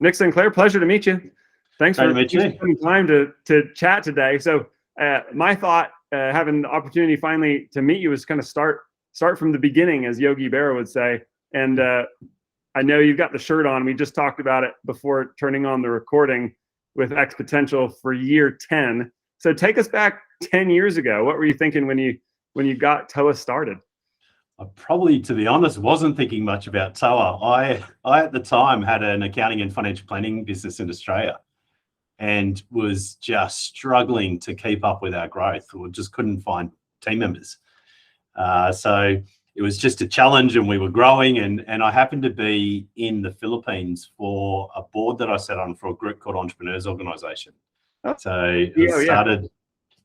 Nick Sinclair, pleasure to meet you. Thanks for spending time to chat today. So my thought, having the opportunity finally to meet you, is kind of start from the beginning, as Yogi Berra would say. And I know you've got the shirt on. We just talked about it before turning on the recording, with X potential for year 10. So take us back 10 years ago. What were you thinking when you got TOA started? I probably, to be honest, wasn't thinking much about TOA. I at the time had an accounting and financial planning business in Australia and was just struggling to keep up with our growth, or just couldn't find team members. So it was just a challenge, and we were growing, and I happened to be in the Philippines for a board that I sat on for a group called Entrepreneurs Organization. So I started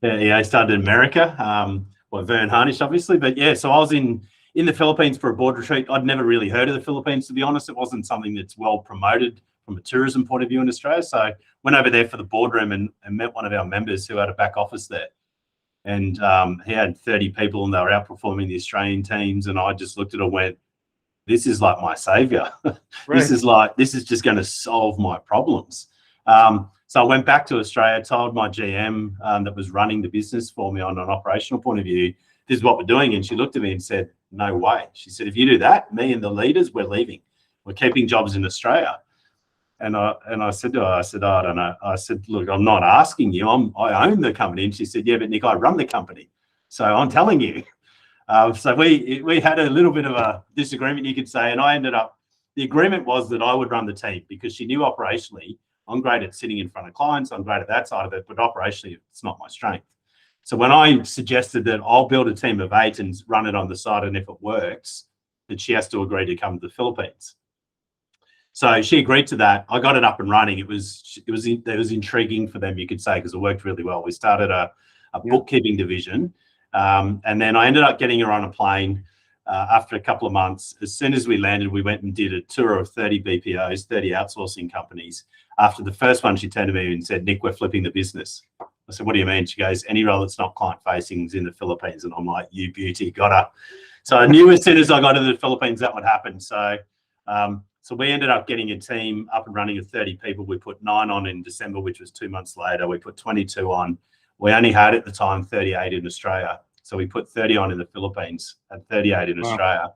in America, Vern Harnish, obviously, but yeah, so I was in the Philippines for a board retreat. I'd never really heard of the Philippines, to be honest. It wasn't something that's well promoted from a tourism point of view in Australia. So went over there for the boardroom and met one of our members who had a back office there. And he had 30 people, and they were outperforming the Australian teams. And I just looked at it and went, this is like my savior. Right. This is just going to solve my problems. So I went back to Australia, told my GM that was running the business for me on an operational point of view, this is what we're doing. And she looked at me and said, no way. She said, if you do that, me and the leaders, we're leaving. We're keeping jobs in Australia. And I said to her, I don't know. I said, look, I'm not asking you. I own the company. And she said, yeah, but Nick, I run the company. So I'm telling you. So we had a little bit of a disagreement, you could say. And I ended up, the agreement was that I would run the team, because she knew operationally I'm great at sitting in front of clients. I'm great at that side of it, but operationally it's not my strength. So when I suggested that I'll build a team of 8 and run it on the side, and if it works, that she has to agree to come to the Philippines. So she agreed to that. I got it up and running. It was intriguing for them, you could say, because it worked really well. We started a bookkeeping division, and then I ended up getting her on a plane after a couple of months. As soon as we landed, we went and did a tour of 30 BPOs, 30 outsourcing companies. After the first one, she turned to me and said, Nick, we're flipping the business. I said, what do you mean? She goes, any role that's not client-facing is in the Philippines. And I'm like, you beauty, got her. So I knew as soon as I got to the Philippines that would happen. So so we ended up getting a team up and running of 30 people. We put 9 on in December, which was 2 months later. We put 22 on. We only had at the time 38 in Australia. So we put 30 on in the Philippines and 38 in Australia.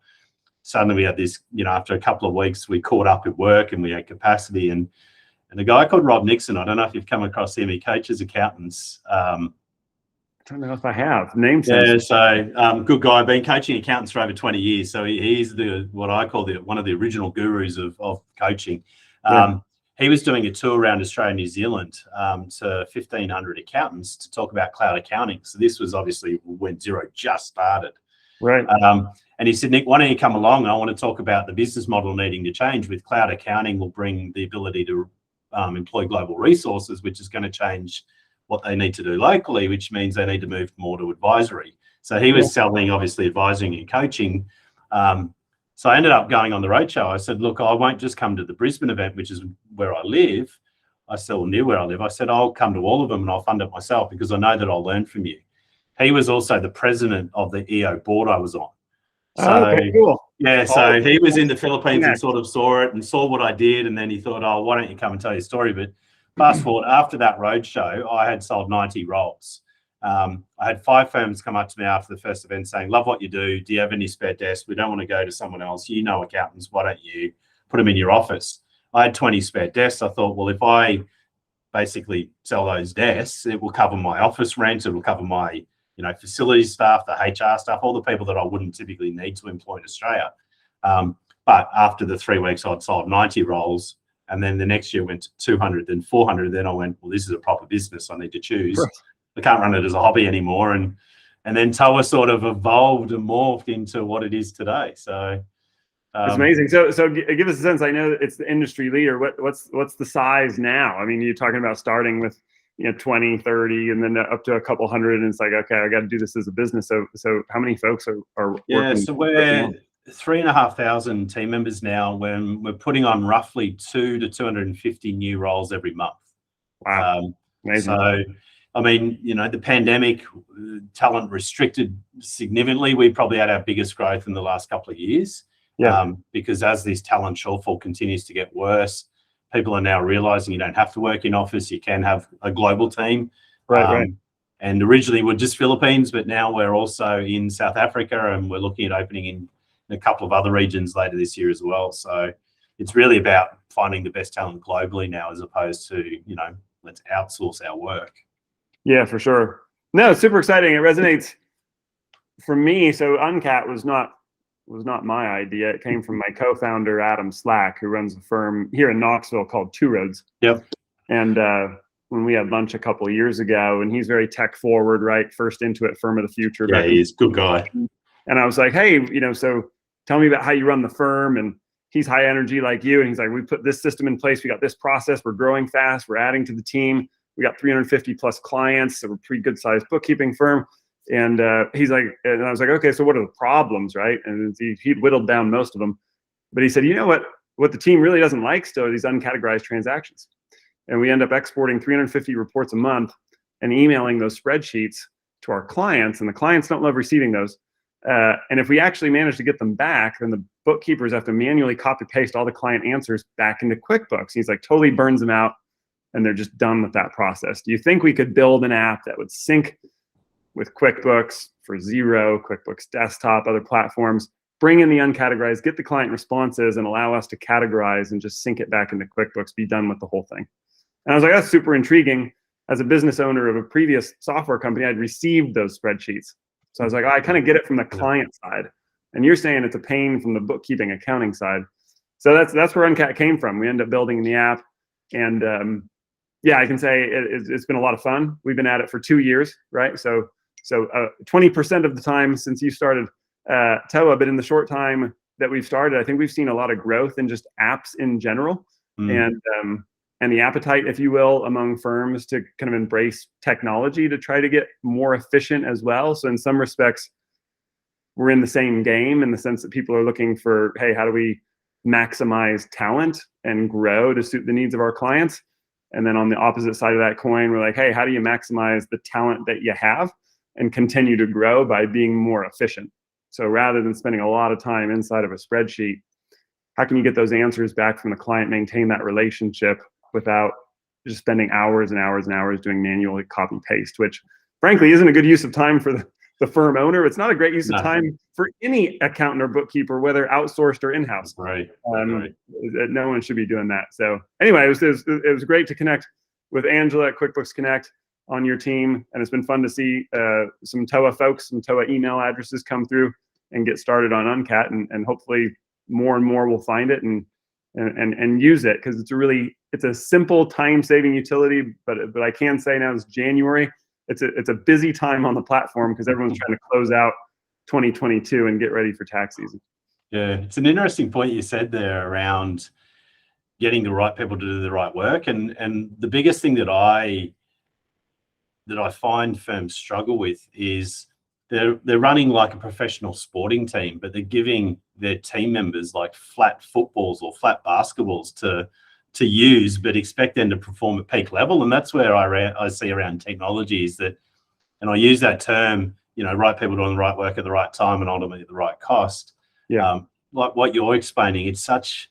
Suddenly we had this, after a couple of weeks, we caught up at work and we had capacity. And a guy called Rob Nixon, I don't know if you've come across him, he coaches accountants. I don't know if I have. Name sense. Yeah, so good guy. Been coaching accountants for over 20 years. So he's what I call one of the original gurus of coaching. He was doing a tour around Australia and New Zealand to 1,500 accountants to talk about cloud accounting. So this was obviously when Xero just started. Right. And he said, Nick, why don't you come along? I want to talk about the business model needing to change. With cloud accounting will bring the ability to employ global resources, which is going to change what they need to do locally, which means they need to move more to advisory. So he was selling, obviously, advising and coaching. So I ended up going on the roadshow. I said, look, I won't just come to the Brisbane event, which is where I live. I still near where I live. I said, I'll come to all of them and I'll fund it myself, because I know that I'll learn from you. He was also the president of the EO board I was on. So, okay, cool. Yeah, so he was in the Philippines and sort of saw it and saw what I did. And then he thought, oh, why don't you come and tell your story? But fast forward, after that roadshow, I had sold 90 roles. I had 5 firms come up to me after the first event saying, love what you do. Do you have any spare desks? We don't want to go to someone else. You know accountants. Why don't you put them in your office? I had 20 spare desks. I thought, well, if I basically sell those desks, it will cover my office rent. It will cover my facilities staff, the HR staff, all the people that I wouldn't typically need to employ in Australia. But after the 3 weeks, I'd sold 90 roles. And then the next year went to 200, then 400. Then I went, well, this is a proper business. I need to choose. Right. I can't run it as a hobby anymore. And then TOA sort of evolved and morphed into what it is today. So it's amazing. So give us a sense. I know that it's the industry leader. What's the size now? I mean, you're talking about starting with 20, 30, and then up to a couple hundred. And it's like, okay, I got to do this as a business. So how many folks are working? So we're 3,500 team members now, when we're putting on roughly 200 to 250 new roles every month. Wow. Amazing. So, I mean, the pandemic, talent restricted significantly. We probably had our biggest growth in the last couple of years. Because as this talent shortfall continues to get worse, people are now realizing you don't have to work in office. You can have a global team. Right. And originally we're just Philippines, but now we're also in South Africa, and we're looking at opening in a couple of other regions later this year as well. So it's really about finding the best talent globally now, as opposed to, let's outsource our work. Yeah, for sure. No, it's super exciting. It resonates for me. So Uncat was not my idea. It came from my co-founder, Adam Slack, who runs a firm here in Knoxville called Two Roads. Yep. And when we had lunch a couple of years ago, and he's very tech forward, right? First into it, firm of the future. Yeah, he's a good guy. And I was like, hey, so tell me about how you run the firm. And he's high energy like you. And he's like, we put this system in place. We got this process. We're growing fast. We're adding to the team. We got 350 plus clients. So we're a pretty good sized bookkeeping firm. And he's like, and I was like, okay, so what are the problems, right? And he'd whittled down most of them. But he said, you know what the team really doesn't like still are these uncategorized transactions. And we end up exporting 350 reports a month and emailing those spreadsheets to our clients. And the clients don't love receiving those. And if we actually manage to get them back, then the bookkeepers have to manually copy paste all the client answers back into QuickBooks. He's like, totally burns them out, and they're just done with that process. Do you think we could build an app that would sync with QuickBooks for Xero, QuickBooks Desktop, other platforms, bring in the uncategorized, get the client responses, and allow us to categorize and just sync it back into QuickBooks, be done with the whole thing? And I was like, that's super intriguing. As a business owner of a previous software company, I'd received those spreadsheets. So I was like, I kind of get it from the client side. And you're saying it's a pain from the bookkeeping accounting side. So that's where Uncat came from. We ended up building the app. And yeah, I can say it's been a lot of fun. We've been at it for 2 years, right? So 20% of the time since you started TOA, but in the short time that we've started, I think we've seen a lot of growth in just apps in general. And the appetite, if you will, among firms to kind of embrace technology to try to get more efficient as well. So in some respects, we're in the same game in the sense that people are looking for, hey, how do we maximize talent and grow to suit the needs of our clients? And then on the opposite side of that coin, we're like, hey, how do you maximize the talent that you have and continue to grow by being more efficient? So rather than spending a lot of time inside of a spreadsheet, how can you get those answers back from the client, maintain that relationship without just spending hours and hours and hours doing manually copy paste, which frankly isn't a good use of time for the firm owner. It's not a great use of time for any accountant or bookkeeper, whether outsourced or in-house. Right. No one should be doing that. So anyway, it was great to connect with Angela at QuickBooks Connect on your team. And it's been fun to see some TOA folks, some TOA email addresses come through and get started on Uncat. And hopefully more and more will find it and use it, because it's a simple time-saving utility. But I can say now it's January. It's a busy time on the platform because everyone's trying to close out 2022 and get ready for tax season. Yeah, it's an interesting point you said there around getting the right people to do the right work, and the biggest thing that I find firms struggle with is they're running like a professional sporting team, but they're giving their team members like flat footballs or flat basketballs to use, but expect them to perform at peak level. And that's where I see around technology is that, and I use that term, right people doing the right work at the right time and ultimately at the right cost. Yeah. Like what you're explaining, it's such,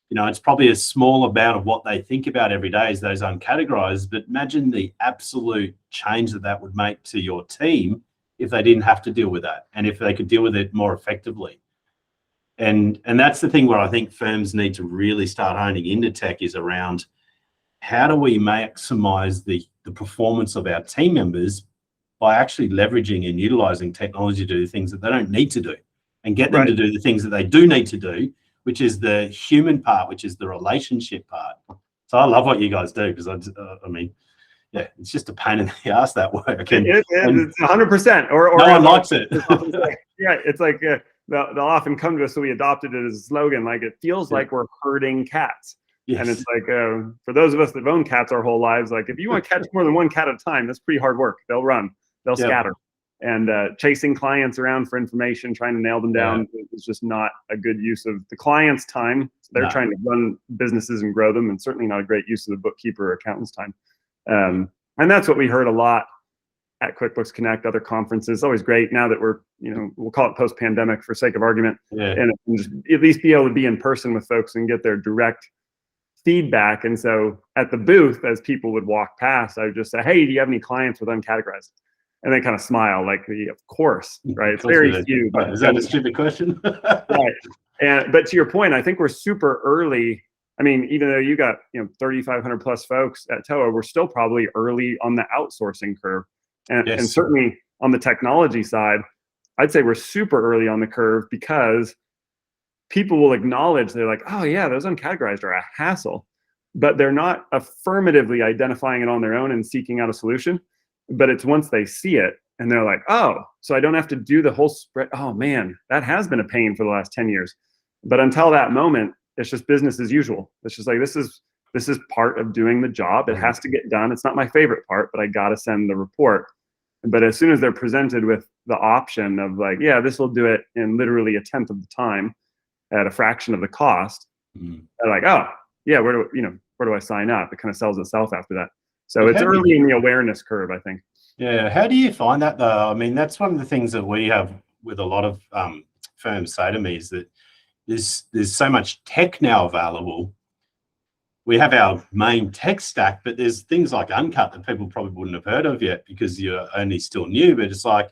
it's probably a small amount of what they think about every day is those uncategorized, but imagine the absolute change that would make to your team if they didn't have to deal with that, and if they could deal with it more effectively. And that's the thing where I think firms need to really start honing into tech is around how do we maximize the performance of our team members by actually leveraging and utilizing technology to do things that they don't need to do, and get them to do the things that they do need to do, which is the human part, which is the relationship part. So I love what you guys do, because yeah, it's just a pain in the ass, that work. And it's 100%. Or no one likes it. Yeah, it's like they'll often come to us, so we adopted it as a slogan. Like, it feels like we're herding cats. Yes. And it's like, for those of us that have owned cats our whole lives, like if you want to catch more than one cat at a time, that's pretty hard work. They'll run, they'll scatter. And chasing clients around for information, trying to nail them down is just not a good use of the client's time. They're trying to run businesses and grow them, and certainly not a great use of the bookkeeper or accountant's time. And that's what we heard a lot at QuickBooks Connect, other conferences. It's always great now that we're, we'll call it post-pandemic for sake of argument, and just at least be able to be in person with folks and get their direct feedback. And so at the booth, as people would walk past, I would just say, hey, do you have any clients with Uncategorized? And they kind of smile like, of course, right? It's very few. But is that a stupid question? Right. But to your point, I think we're super early. I mean, even though you got 3,500 plus folks at TOA, we're still probably early on the outsourcing curve. And certainly on the technology side, I'd say we're super early on the curve, because people will acknowledge, they're like, oh yeah, those Uncategorized are a hassle, but they're not affirmatively identifying it on their own and seeking out a solution. But it's once they see it and they're like, oh, so I don't have to do the whole spread. Oh man, that has been a pain for the last 10 years. But until that moment, it's just business as usual. It's just like, this is part of doing the job. It has to get done. It's not my favorite part, but I got to send the report. But as soon as they're presented with the option of like, yeah, this will do it in literally 1/10 of the time at a fraction of the cost, they're like, oh yeah, where do I sign up? It kind of sells itself after that. So it's early in the awareness curve, I think. Yeah. How do you find that though? I mean, that's one of the things that we have with a lot of firms say to me, is that there's so much tech now available. We have our main tech stack, but there's things like Uncut that people probably wouldn't have heard of yet because you're only still new, but it's like,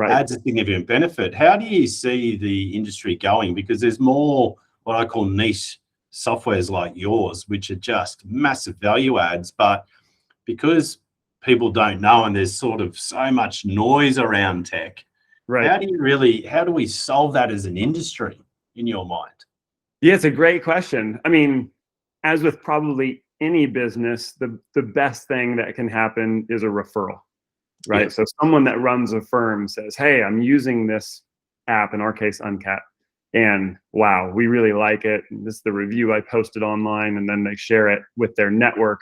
adds a significant benefit. How do you see the industry going? Because there's more what I call niche softwares like yours, which are just massive value adds, but because people don't know and there's sort of so much noise around tech, how do we solve that as an industry in your mind? Yeah, it's a great question. I mean, as with probably any business, the best thing that can happen is a referral, right? Yeah. So someone that runs a firm says, hey, I'm using this app, in our case, Uncat, and wow, we really like it. And this is the review I posted online, and then they share it with their network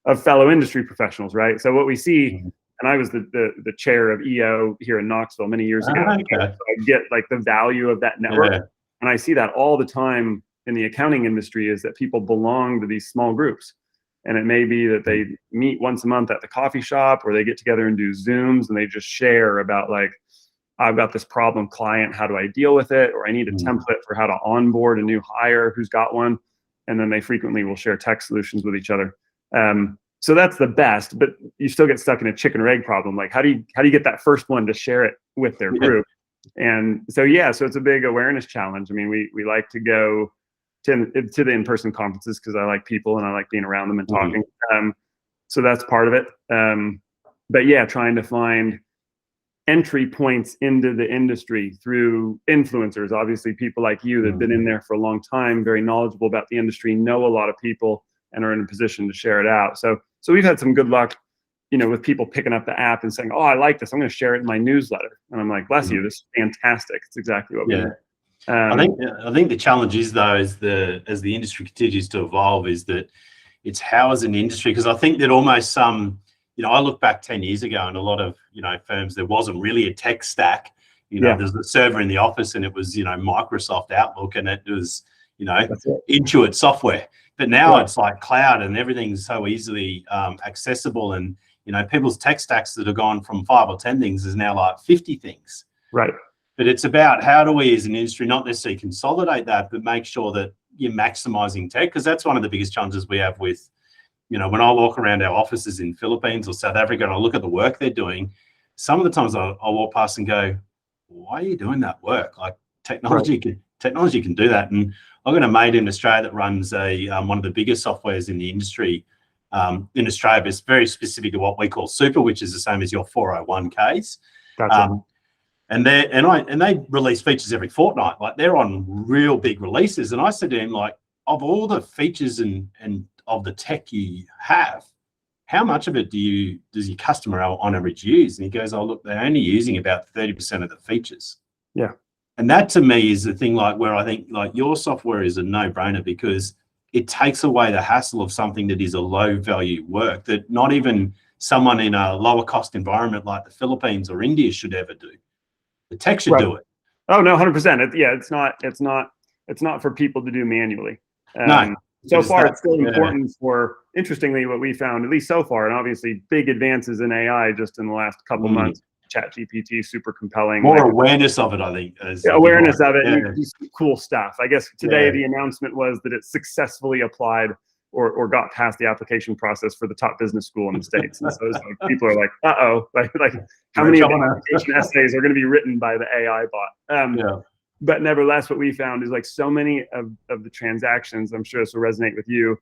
of fellow industry professionals, right? So what we see, and I was the chair of EO here in Knoxville many years ago, so I get like the value of that network. Yeah. And I see that all the time in the accounting industry, is that people belong to these small groups. And it may be that they meet once a month at the coffee shop, or they get together and do Zooms, and they just share about like, I've got this problem client, how do I deal with it? Or I need a template for how to onboard a new hire who's got one. And then they frequently will share tech solutions with each other. So that's the best, but you still get stuck in a chicken or egg problem. Like, how do you get that first one to share it with their group? And so, so it's a big awareness challenge. I mean, we like to go to the in-person conferences because I like people and I like being around them and talking. So that's part of it. But yeah, trying to find entry points into the industry through influencers, obviously people like you that have been in there for a long time, very knowledgeable about the industry, know a lot of people, and are in a position to share it out. So we've had some good luck, with people picking up the app and saying, oh, I like this, I'm going to share it in my newsletter. And I'm like, bless you, this is fantastic. It's exactly what we need. I think the challenge is though, as the industry continues to evolve, is that it's how as an industry, because I think that almost I look back 10 years ago and a lot of, firms, there wasn't really a tech stack. There's a server in the office and it was, Microsoft Outlook, and it was, Intuit software. But now it's like cloud and everything's so easily accessible. And, people's tech stacks that have gone from 5 or 10 things is now like 50 things. Right. But it's about how do we as an industry not necessarily consolidate that, but make sure that you're maximizing tech, because that's one of the biggest challenges we have with, when I walk around our offices in Philippines or South Africa and I look at the work they're doing, some of the times I'll walk past and go, why are you doing that work? Like technology can do that. And I've got a mate in Australia that runs one of the biggest softwares in the industry in Australia, but it's very specific to what we call super, which is the same as your 401ks. Gotcha. And they release features every fortnight. Like they're on real big releases. And I said to him, like, of all the features and of the tech you have, how much of it does your customer on average use? And he goes, oh, look, they're only using about 30% of the features. Yeah. And that to me is the thing, like where I think like your software is a no-brainer, because it takes away the hassle of something that is a low value work that not even someone in a lower cost environment like the Philippines or India should ever do. The tech should do it. Oh no, 100%. It's not for people to do manually. No. So far, it's still important for, interestingly, what we found, at least so far, and obviously big advances in AI just in the last couple months. ChatGPT, super compelling. More awareness of it, I think. Awareness of it, and do some cool stuff. I guess today the announcement was that it successfully applied or got past the application process for the top business school in the States. And so it's like, people are like, uh-oh, like how many of the application essays are going to be written by the AI bot? But nevertheless, what we found is like so many of the transactions, I'm sure this will resonate with you,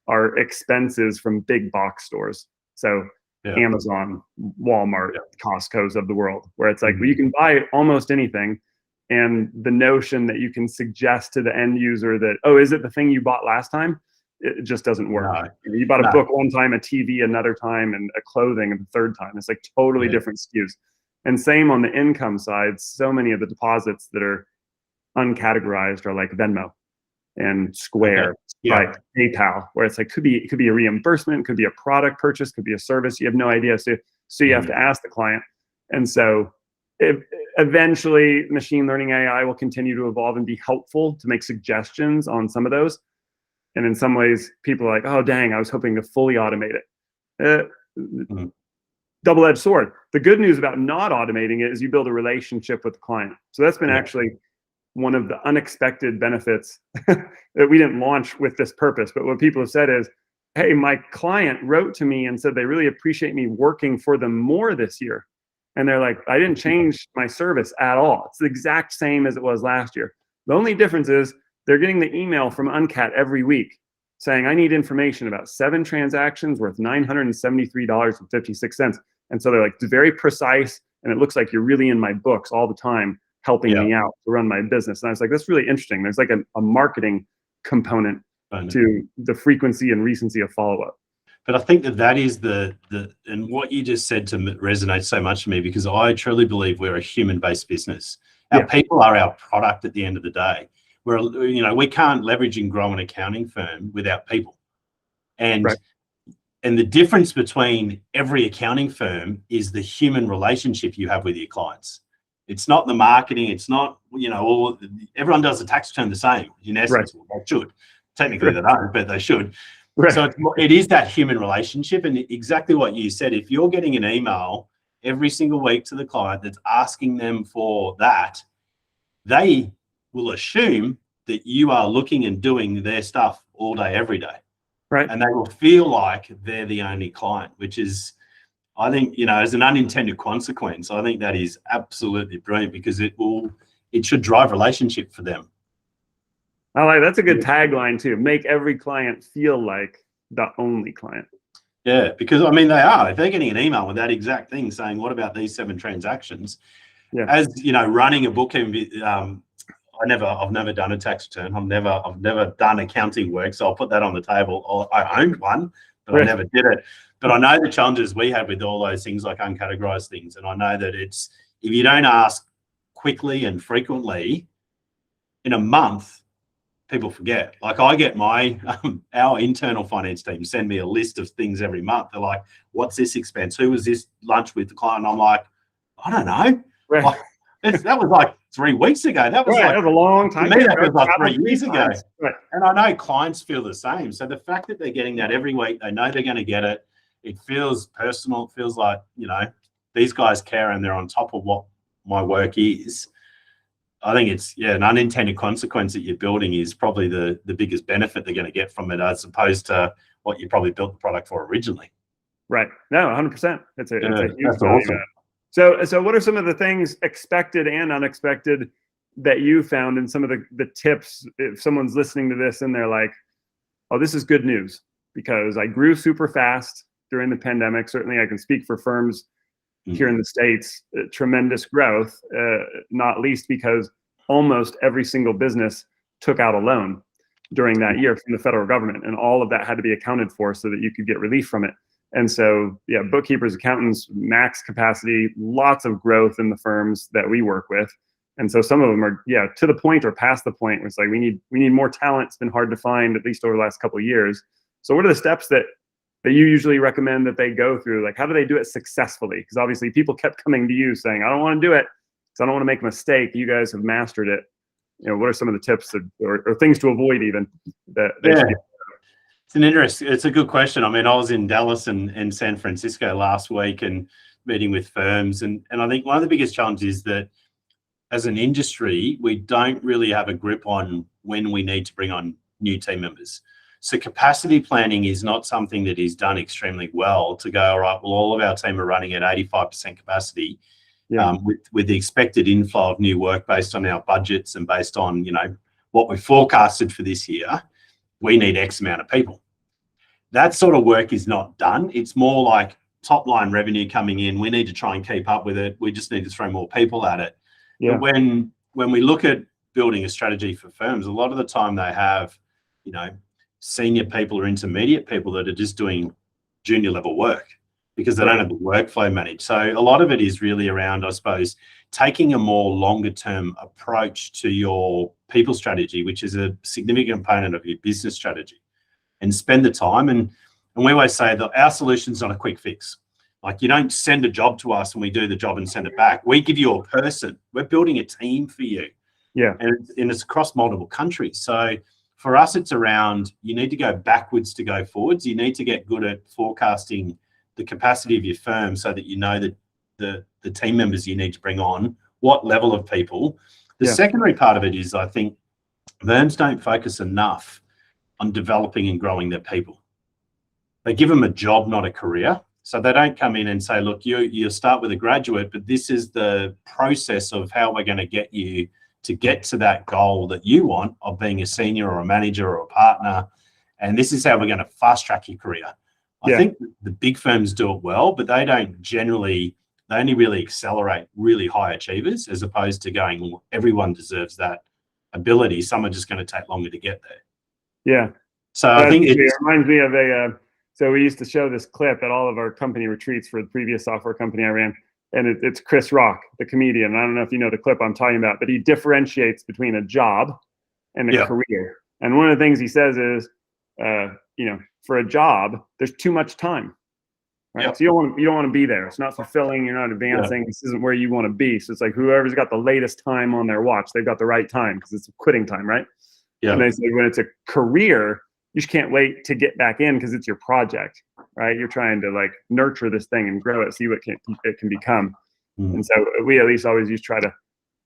are expenses from big box stores. So Amazon, Walmart, Costco's of the world, where it's like, well, you can buy almost anything. And the notion that you can suggest to the end user that, oh, is it the thing you bought last time? It just doesn't work. No. You bought a book one time, a TV another time, and a clothing the third time. It's like totally different SKUs. And same on the income side, so many of the deposits that are uncategorized are like Venmo and Square, right? PayPal, where it's like it could be a reimbursement, could be a product purchase, could be a service. You have no idea. So you have to ask the client. And so eventually machine learning AI will continue to evolve and be helpful to make suggestions on some of those. And in some ways, people are like, oh, dang, I was hoping to fully automate it. Double-edged sword. The good news about not automating it is you build a relationship with the client. So that's been actually one of the unexpected benefits that we didn't launch with this purpose. But what people have said is, hey, my client wrote to me and said they really appreciate me working for them more this year. And they're like, I didn't change my service at all. It's the exact same as it was last year. The only difference is they're getting the email from Uncat every week saying, I need information about 7 transactions worth $973.56. And so they're like, it's very precise. And it looks like you're really in my books all the time, helping me out to run my business. And I was like, that's really interesting. There's like a marketing component to the frequency and recency of follow-up. But I think that is and what you just said to resonate so much to me, because I truly believe we're a human-based business. Our people are our product at the end of the day. We can't leverage and grow an accounting firm without people. And the difference between every accounting firm is the human relationship you have with your clients. It's not the marketing. It's not, everyone does the tax return the same. In essence, they should. Technically they don't, but they should. So it is that human relationship. And exactly what you said, if you're getting an email every single week to the client that's asking them for that, they will assume that you are looking and doing their stuff all day, every day. Right. And they will feel like they're the only client, which is, I think, as an unintended consequence, I think that is absolutely brilliant, because it should drive relationship for them. I like that's a good tagline too. Make every client feel like the only client. Yeah, because they are. If they're getting an email with that exact thing saying, "What about these 7 transactions?" As running a bookkeeping, I've never done a tax return. I've never done accounting work, so I'll put that on the table. I owned one, but I never did it. But I know the challenges we have with all those things like uncategorized things, and I know that if you don't ask quickly and frequently, in a month, people forget. Like I get our internal finance team send me a list of things every month. They're like, "What's this expense? Who was this lunch with the client?" And I'm like, "I don't know." Like, that was like 3 weeks ago. That was that was a long time. To me, that was like 3 years ago. And I know clients feel the same. So the fact that they're getting that every week, they know they're going to get it. It feels personal. It feels like, these guys care and they're on top of what my work is. I think it's, an unintended consequence that you're building is probably the biggest benefit they're going to get from it, as opposed to what you probably built the product for originally. Right. No, 100%. It's a huge that's awesome. So what are some of the things, expected and unexpected, that you found in some of the tips? If someone's listening to this and they're like, oh, this is good news because I grew super fast during the pandemic. Certainly I can speak for firms here in the States, tremendous growth, not least because almost every single business took out a loan during that year from the federal government. And all of that had to be accounted for so that you could get relief from it. And so, bookkeepers, accountants, max capacity, lots of growth in the firms that we work with. And so some of them are, to the point or past the point where it's like, we need more talent. It's been hard to find, at least over the last couple of years. So what are the steps that you usually recommend that they go through? Like, how do they do it successfully? Because obviously people kept coming to you saying, I don't want to do it because I don't want to make a mistake. You guys have mastered it. What are some of the tips or things to avoid even that they should do? It's a good question. I was in Dallas and San Francisco last week and meeting with firms. And I think one of the biggest challenges is that as an industry, we don't really have a grip on when we need to bring on new team members. So capacity planning is not something that is done extremely well to go, all right, well, all of our team are running at 85% capacity. With the expected inflow of new work based on our budgets and based on, what we forecasted for this year, we need X amount of people. That sort of work is not done. It's more like top line revenue coming in. We need to try and keep up with it. We just need to throw more people at it. But when we look at building a strategy for firms, a lot of the time they have, senior people or intermediate people that are just doing junior level work because they don't have the workflow managed. So a lot of it is really around, I suppose, taking a more longer term approach to your people strategy, which is a significant component of your business strategy, and spend the time. And we always say that our solution's not a quick fix. Like, you don't send a job to us and we do the job and send it back. We give you a person. We're building a team for you. And it's across multiple countries. So for us, it's around, you need to go backwards to go forwards. You need to get good at forecasting the capacity of your firm so that you know that the team members you need to bring on, what level of people. The secondary part of it is, I think firms don't focus enough on developing and growing their people. They give them a job, not a career. So they don't come in and say, look, you start with a graduate, but this is the process of how we're going to get you to get to that goal that you want of being a senior or a manager or a partner. And this is how we're going to fast track your career. I think the big firms do it well, but they don't generally, they only really accelerate really high achievers, as opposed to going, well, everyone deserves that ability. Some are just going to take longer to get there. So I think it reminds me of so we used to show this clip at all of our company retreats for the previous software company I ran. And it's Chris Rock, the comedian. I don't know if you know the clip I'm talking about, but he differentiates between a job and a career. And one of the things he says is, for a job, there's too much time, right? So you don't want to be there. It's not fulfilling. You're not advancing. This isn't where you want to be. So it's like whoever's got the latest time on their watch, they've got the right time because it's quitting time, right? And they say when it's a career, you just can't wait to get back in because it's your project, right? You're trying to nurture this thing and grow it, see what it can become. And so we at least always try to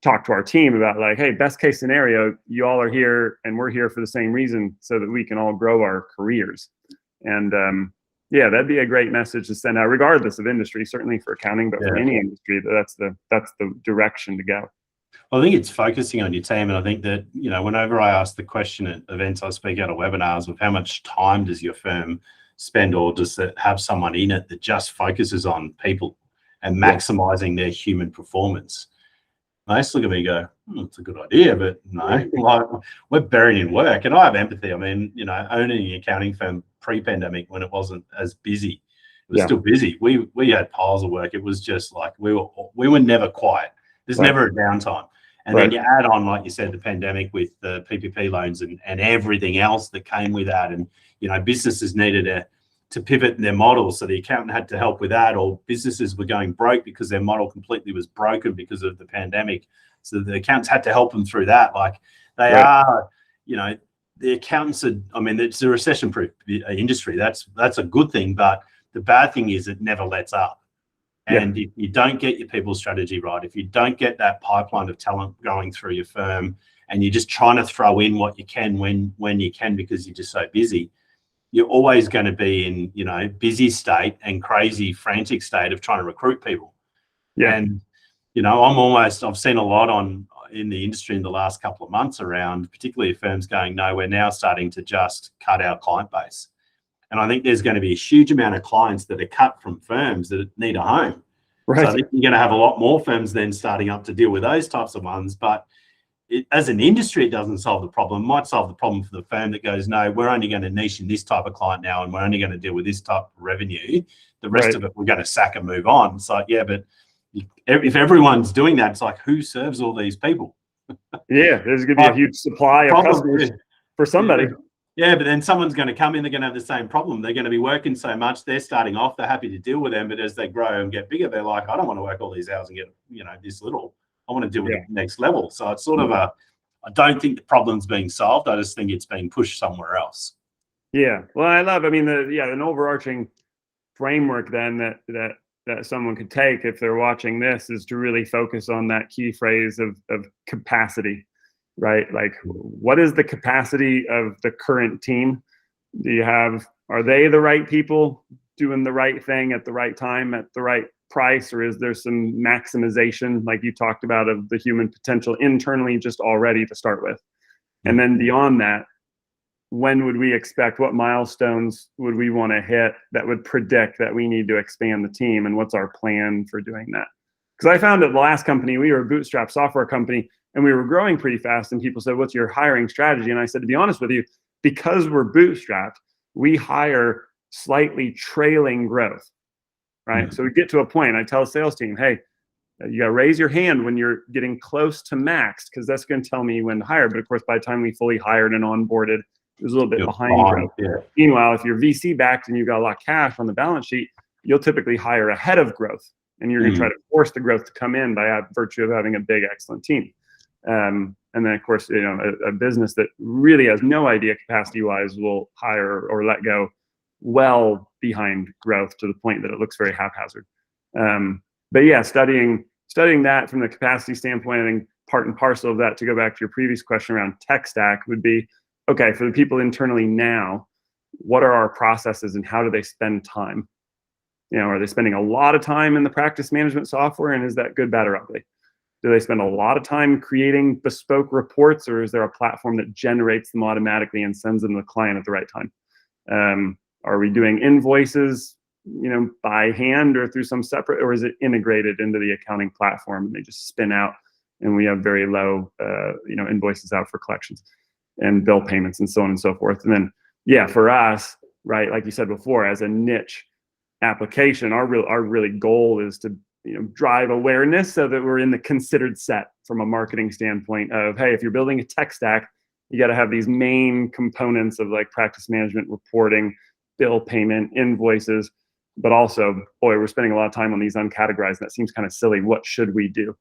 talk to our team about hey, best case scenario, you all are here and we're here for the same reason so that we can all grow our careers. And that'd be a great message to send out, regardless of industry, certainly for accounting, but for any industry, that's the direction to go. I think it's focusing on your team. And I think that, whenever I ask the question at events, I speak out of webinars of how much time does your firm spend, or does it have someone in it that just focuses on people and maximizing their human performance? And they just look at me and go, it's a good idea, but no, we're buried in work. And I have empathy. I mean, owning an accounting firm pre-pandemic when it wasn't as busy, it was still busy. We had piles of work. It was just like we were never quiet. There's never a downtime. And then you add on, like you said, the pandemic with the PPP loans and everything else that came with that. And, businesses needed to pivot in their model. So the accountant had to help with that, or businesses were going broke because their model completely was broken because of the pandemic. So the accountants had to help them through that. They are, the accountants are, it's a recession-proof industry. That's a good thing. But the bad thing is it never lets up. And if you don't get your people strategy right, if you don't get that pipeline of talent going through your firm, and you're just trying to throw in what you can when you can because you're just so busy, you're always going to be in, busy state and crazy, frantic state of trying to recruit people. And, I've seen a lot in the industry in the last couple of months around, particularly firms going, no, we're now starting to just cut our client base. And I think there's going to be a huge amount of clients that are cut from firms that need a home. So I think you're going to have a lot more firms then starting up to deal with those types of ones. But as an industry, it doesn't solve the problem. It might solve the problem for the firm that goes, no, we're only going to niche in this type of client now, and we're only going to deal with this type of revenue. The rest of it, we're going to sack and move on. It's like, but if everyone's doing that, it's like, who serves all these people? There's going to be a huge supply of customers for somebody. But then someone's going to come in, they're going to have the same problem. They're going to be working so much. They're starting off, they're happy to deal with them. But as they grow and get bigger, they're like, I don't want to work all these hours and get, this little. I want to deal with the next level. So it's sort of I don't think the problem's being solved. I just think it's being pushed somewhere else. Well, I love, an overarching framework then that someone could take if they're watching this is to really focus on that key phrase of capacity. Right? What is the capacity of the current team? Are they the right people doing the right thing at the right time at the right price, or is there some maximization, like you talked about, of the human potential internally just already to start with? And then beyond that, when would we expect, what milestones would we want to hit that would predict that we need to expand the team, and what's our plan for doing that? Because I found at the last company, we were a bootstrap software company and we were growing pretty fast, and people said, what's your hiring strategy? And I said, to be honest with you, because we're bootstrapped, we hire slightly trailing growth, right? So we get to a point, I tell the sales team, hey, you got to raise your hand when you're getting close to max, because that's going to tell me when to hire. But of course, by the time we fully hired and onboarded, it was a little bit behind growth. Yeah. Meanwhile, if you're VC backed and you've got a lot of cash on the balance sheet, you'll typically hire ahead of growth, and you're going to try to force the growth to come in by virtue of having a big, excellent team. And then, of course, a business that really has no idea capacity-wise will hire or let go well behind growth to the point that it looks very haphazard. But yeah, studying that from the capacity standpoint, I think part and parcel of that, to go back to your previous question around tech stack, would be, okay, for the people internally now, what are our processes and how do they spend time? Are they spending a lot of time in the practice management software, and is that good, bad, or ugly? Do they spend a lot of time creating bespoke reports, or is there a platform that generates them automatically and sends them to the client at the right time? Are we doing invoices, by hand or through some separate, or is it integrated into the accounting platform and they just spin out and we have very low, invoices out for collections and bill payments and so on and so forth? And then, yeah, for us, right, like you said before, as a niche application, our really goal is to drive awareness so that we're in the considered set from a marketing standpoint of, hey, if you're building a tech stack, you got to have these main components of like practice management, reporting, bill payment, invoices, but also, boy, we're spending a lot of time on these uncategorized. That seems kind of silly. What should we do?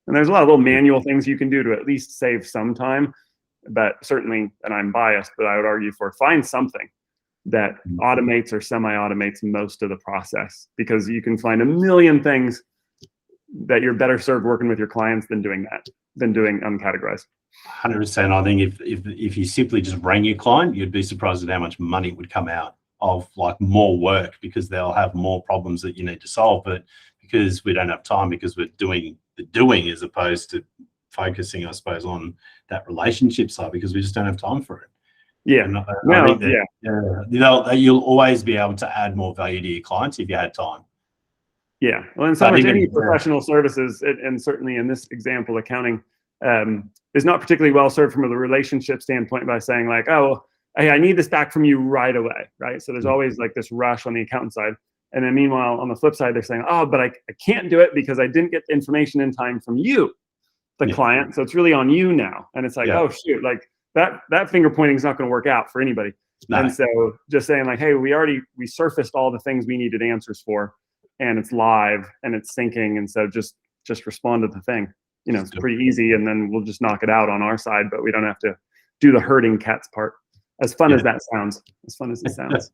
And there's a lot of little manual things you can do to at least save some time, but certainly, and I'm biased, but I would argue for find something that automates or semi-automates most of the process, because you can find a million things that you're better served working with your clients than doing uncategorized. 100%. I think if you simply just rang your client, you'd be surprised at how much money would come out of like more work, because they'll have more problems that you need to solve. But because we don't have time, because we're doing the doing as opposed to focusing, I suppose, on that relationship side, because we just don't have time for it. Yeah. You'll always be able to add more value to your clients if you had time. Yeah. Well, in so much any professional services, and certainly in this example, accounting is not particularly well served from a relationship standpoint by saying like, oh, hey, I need this back from you right away, right? So there's always like this rush on the accountant side. And then meanwhile, on the flip side, they're saying, oh, but I can't do it because I didn't get the information in time from you, the client. So it's really on you now. And it's like, oh, shoot, like that finger pointing is not going to work out for anybody. No. And so just saying like, hey, we surfaced all the things we needed answers for, and it's live and it's syncing. And so just respond to the thing. It's pretty easy, and then we'll just knock it out on our side, but we don't have to do the herding cats part. As fun as that sounds, as fun as it sounds.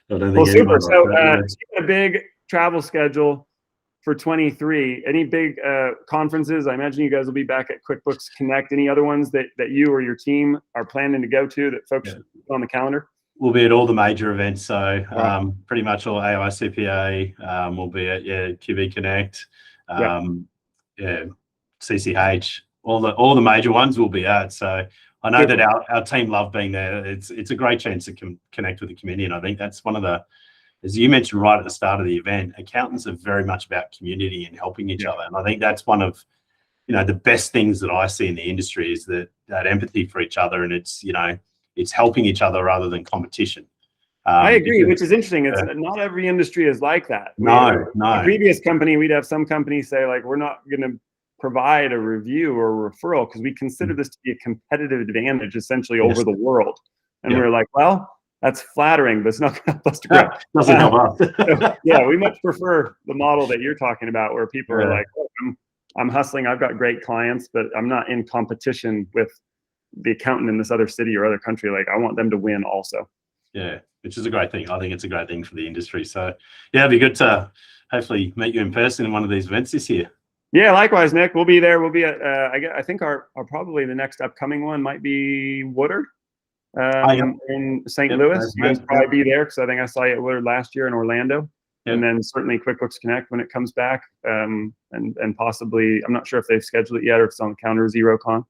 Well, super. So a big travel schedule for 23. Any big conferences? I imagine you guys will be back at QuickBooks Connect. Any other ones that you or your team are planning to go to that folks on the calendar? We'll be at all the major events. So pretty much all AICPA. We'll be at QB Connect. CCH. All the major ones we'll be at. So I know that our team love being there. It's a great chance to connect with the community, and I think that's one of the, as you mentioned right at the start of the event, accountants are very much about community and helping each other, and I think that's one of the best things that I see in the industry is that empathy for each other, and it's helping each other rather than competition. I agree, which is interesting. It's not every industry is like that. No. The previous company, we'd have some companies say like, we're not going to provide a review or a referral because we consider this to be a competitive advantage essentially over the world. And we're like, well, that's flattering, but it's not going to help us to grow. Doesn't help us. So, we much prefer the model that you're talking about, where people are like, oh, I'm hustling. I've got great clients, but I'm not in competition with the accountant in this other city or other country. Like, I want them to win also. Yeah, which is a great thing. I think it's a great thing for the industry. So, it'd be good to hopefully meet you in person in one of these events this year. Yeah, likewise, Nick. We'll be there. We'll be at, I think our probably the next upcoming one might be Woodard. in St. Louis. You guys probably be there because I think I saw you at Willard last year in Orlando. And then certainly QuickBooks Connect when it comes back, and possibly, I'm not sure if they've scheduled it yet or if it's on the calendar, XeroCon.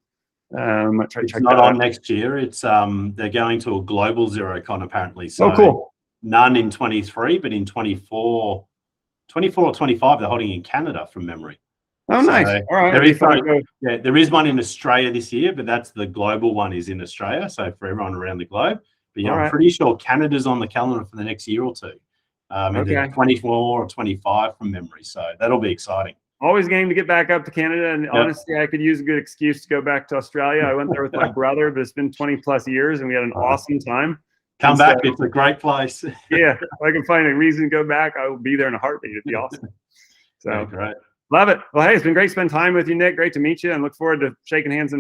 It's not on next year. It's they're going to a global XeroCon apparently. So cool. None in 23, but in 24 or 25, they're holding in Canada from memory. Oh, so nice. All right. There is one in Australia this year, but that's the global one is in Australia. So for everyone around the globe. But yeah, I'm pretty sure Canada's on the calendar for the next year or two. Either 24 or 25 from memory. So that'll be exciting. Always game to get back up to Canada. And honestly, I could use a good excuse to go back to Australia. I went there with my brother, but it's been 20 plus years and we had an awesome time. Come back. It's a great place. Yeah. If I can find a reason to go back, I will be there in a heartbeat. It'd be awesome. So great. Love it. Well, hey, it's been great to spend time with you, Nick. Great to meet you and look forward to shaking hands in